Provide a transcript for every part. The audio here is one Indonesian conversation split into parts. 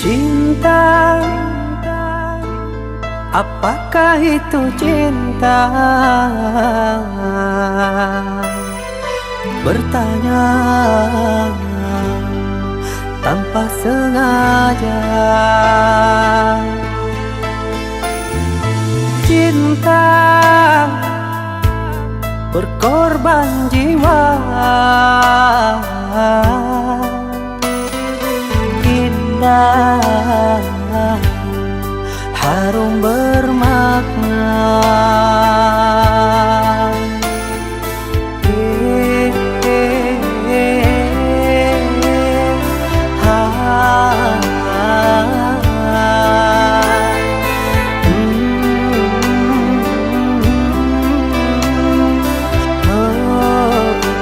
Cinta, apakah itu cinta? Bertanya tanpa sengaja. Cinta berkorban jiwa, indah, harum bermakna.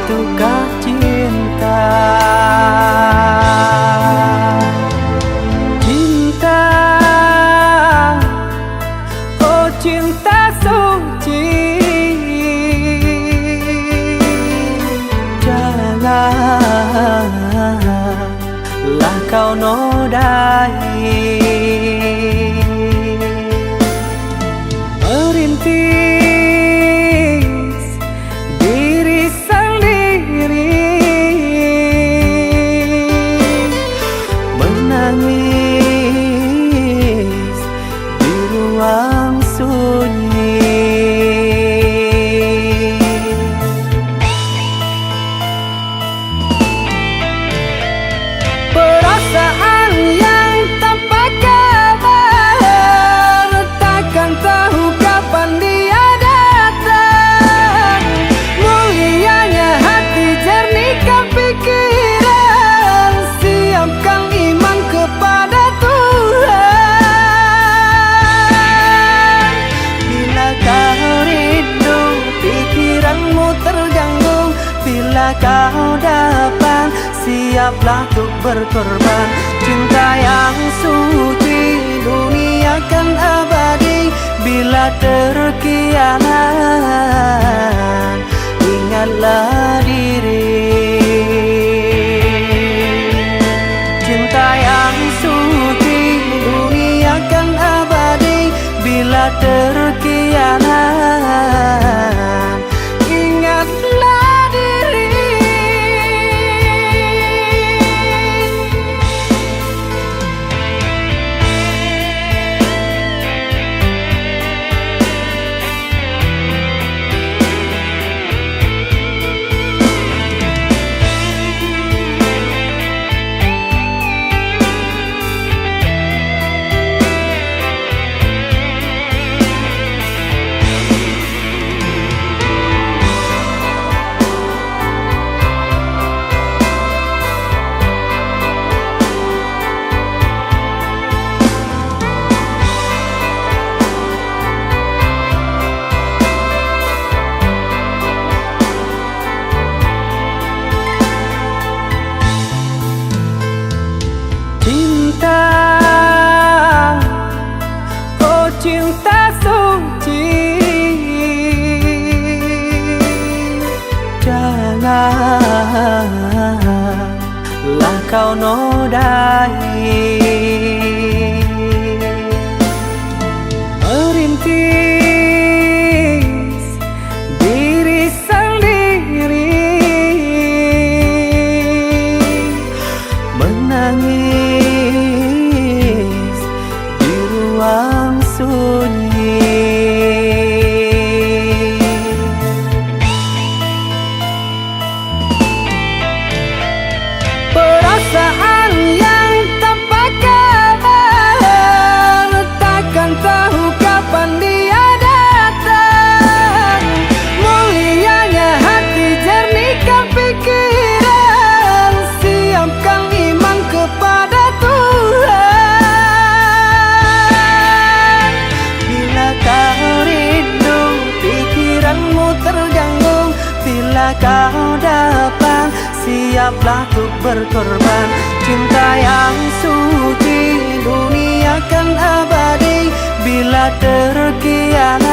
Itukah cinta? Cinta suci, janganlah kau nodai. Merintis diri sendiri, menangis di ruang sunyi. Perasaan yang tanpa kabar, takkan tahu kapan dia datang. Mulianya hati, jernihkan pikiran, siapkan iman kepada Tuhan. Bila kau rindu, pikiranmu terganggu, bila kau dapat, siaplah untuk berkorban. Cinta yang suci, dunia kan abadi. Bila terkianan, ingatlah diri. Cinta yang suci, dunia kan abadi. Bila terkianan, ingatlah diri. Cinta, oh cinta suci, janganlah kau nodai. Merintis diri sendiri, menangis di ruang sunyi. Perasaan yang tanpa kabar, takkan tahu kapan dia datang. Mulianya hati, jernihkan pikiran, siapkan iman kepada Tuhan. Bila kau rindu, pikiranmu terganggu, bila kau dapat, siaplah untuk berkorban. Cinta yang suci, dunia kan abadi. Bila terkianan,